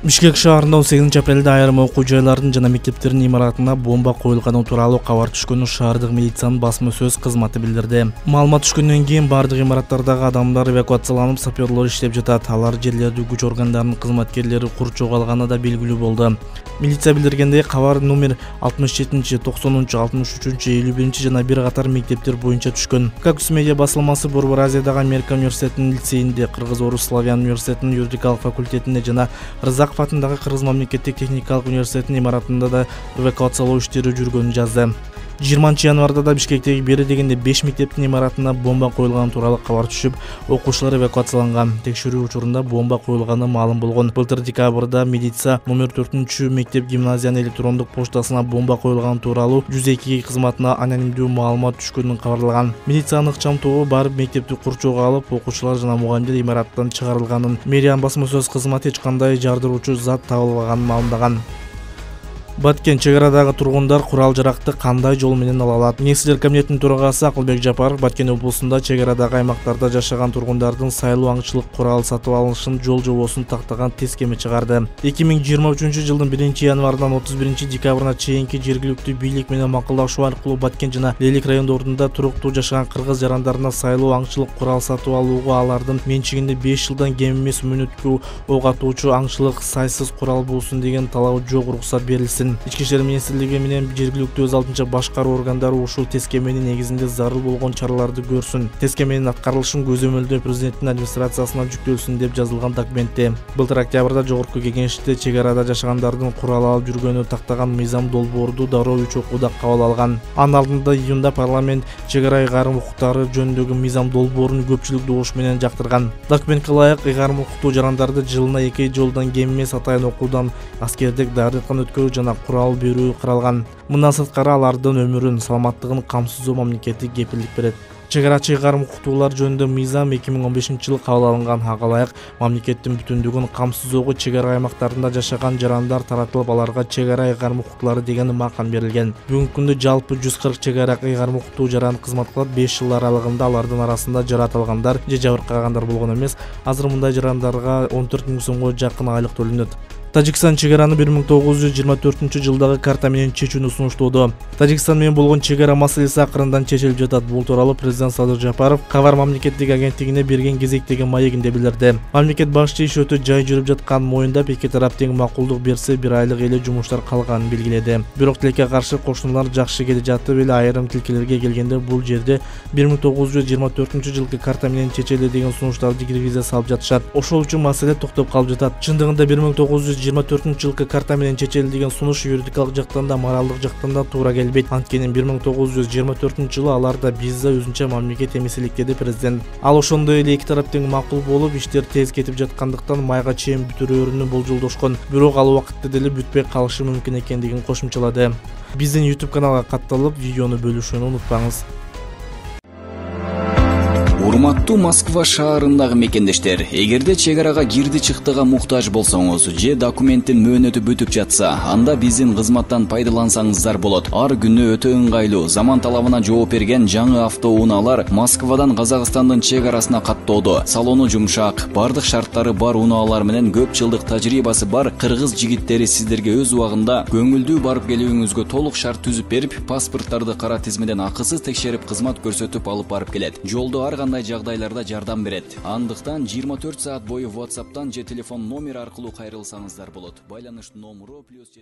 Бишкек шаарында 18 апрелде айрым окуу жайлардын жана мектептердин имаратына бомба коюлганы тууралуу кабар түшкөнү шаардык милициянын басма сөз кызматы билдирди. Маалымат түшкөндөн кийин бардык имараттардагы адамдар эвакуацияланып, саперлор иштеп жатат. Алар жерлерди күч органдарынын кызматкерлери курчуп алганы да белгилүү болду. Милиция билдиргендей, кабар номер 67, 90, 63, 51 жана бир катар мектептер боюнча түшкөн. Kaktus медиа басылмасы Борбор Азиядагы Америка университетинин лицейинде, Кыргыз-Орус славян университетинин юридикалык факультетинде жана Рызаков атындагы Кыргыз мамлекеттик техникалык университетинин имаратында да эвакуациялоо иштери жүргөнүн жазды. 20 январда да Бишкектеги бери дегенде 5 мектептин имаратына бомба коюлганы тууралуу кабар түшүп, окуучулар эвакуацияланган. Текшерүү учурунда бомба коюлганы маалым болгон. Былтыр декабрда милиция номер 4 мектеп гимназиянын электрондук поштасына бомба коюлганы тууралуу 102 кызматына анонимдүү маалымат түшкөнүн кабарлаган. Милициянын ыкчам тобу барып мектепти курчоого алып, окуучулар жана мугалимдер имараттан чыгарылганын, мэрия басма сөз кызматы эч кандай жардыруучу зат табылбаганын маалымдаган. Баткен чегарадагы тургундар курал-жаракты кандай жол менен ала алат? Министрлер кабинетинин төрагасы Акылбек Жапаров Баткен облусунда чегарадагы аймактарда жашаган тургундардын сайлуу аңчылык курал сатып алышын жол жобосун тактаган тескеме чыгарды. 2023 жылдын 1 январынан 31 декабрына чейинки жергиликтүү бийлик менен макулдашуу аркылуу Баткен жана Лелик райондорунда туруктуу жашаган кыргыз жарандарына сайлуу аңчылык курал сатып алууга алардын менчигинде 5 жылдан кем эмес мүнөткө ок атуучу аңчылык сайсыз курал болсун деген талабы жок уруксат берилсин. Ички иштер министрлиги менен жергиликтүү өз алдынча башкаруу органдары ушул тескеменин негизинде зарыл болгон чараларды көрсүн. Тескеменин аткарылышын көзөмөлдөө президенттин администрациясына жүктөлсүн деп жазылган документте. Былтыр октябрда жогорку кеңеште чегарада жашагандардын курал алып жүргөнү тактаган мыйзам долбоорду дароо 3 окууда кабыл алган. Анын алдында июнда парламент чегара ыйгарым укуктары жөнүндөгү мыйзам долбоорун көпчүлүк добуш менен жактырган. Документке ылайык ыйгарым укуктуу жарандарды жылына 2 жолдан кем эмес атайын окуудан, аскердик даярдыктан өткөрүү жана курал берүү каралган. Мындан сырткары алардын өмүрүн, саламаттыгын камсыздоо мамлекеттик кепилдик берет. Чегарачы ыйгарым укуктуулар жөнүндө мыйзам 2015 жылы кабыл алынган. Ага ылайык мамлекеттин бүтүндүгүн камсыздоого чегара аймактарында жашаган жарандар таратылып, аларга чегара ыйгарым укуктуулары деген макам берилген. Бүгүнкү күндө жалпы 140 чегара ыйгарым укуктуу жаран кызмат кылат. 5 жыл аралыгында алардын арасында жаратылгандар же жабыркагандар болгон эмес. Азыр мындай жарандарга 14 000 сомго жакын айлык төлөнөт. Тажикстан чегараны 1924 жылдагы карта менен чечүүнү сунуштоодо. Тажикстан менен болгон чегара маселеси акырындан чечилип жатат. Бул тууралуу президент Садыр Жапаров Кабар мамлекеттик агенттигине берген кезектеги маегинде билдирди. Мамлекет башчы иш өтө жай жүрүп жатканын моюндап, эки тарап тең макулдук берсе, бир айлык эле жумуштар калганын белгиледи. Бирок тилекке каршы кошуналар жакшы келе жатып эле, айрым тилкелерге келгенде бул жерде 1924 жылкы карта менен чечели деген сунуштарды киргизе салып жатышат. Ошол үчүн маселе токтоп калып жатат. Чындыгында 1924 жылкы карта менен чечели деген сунуш юридикалык жактан да, моралдык жактан да туура келбейт. Анткени 1924 жылы аларда бизде өзүнчө мамлекет эмес элек, деди президент. Ал ошондой эле эки тарап тең макул болуп, иштер тез кетип жаткандыктан майга чейин бүтүрөөрүнү болжолдошкон. Бирок ал убакытта деле бүтпөй калышы мүмкүн экендигин кошумчалады. Биздин YouTube каналга катталып, видеону бөлүшүүнү унутпаңыз. Урматтуу Москва шаарындагы мекендештер, эгерде чегарага кирди чыктыга муктаж болсоңуз же документтин мөөнөтү бүтүп жатса, анда биздин кызматтан пайдалансаңыздар болот. Ар күнү өтө ыңгайлуу, заман талабына жооп берген жаңы автоунaalар Москвадан Казакстандын чегарасына каттоодо. Салону жумшак, бардык шарттары бар унаалар менен көп жылдык тажрыйбасы бар кыргыз жигиттери сиздерге өз убагында көңүлдүү барып келүүңүзгө толук шарт түзүп берип, паспорттарды кара тизмеден акысыз текшерип, кызмат көрсөтүп алып барып келет. Жолдо ар кандай жагдайларда жардам берет. Андыктан 24 саат бою WhatsApp'тан же телефон номер аркылуу кайрылсаңыздар болот. Байланыш номеру +7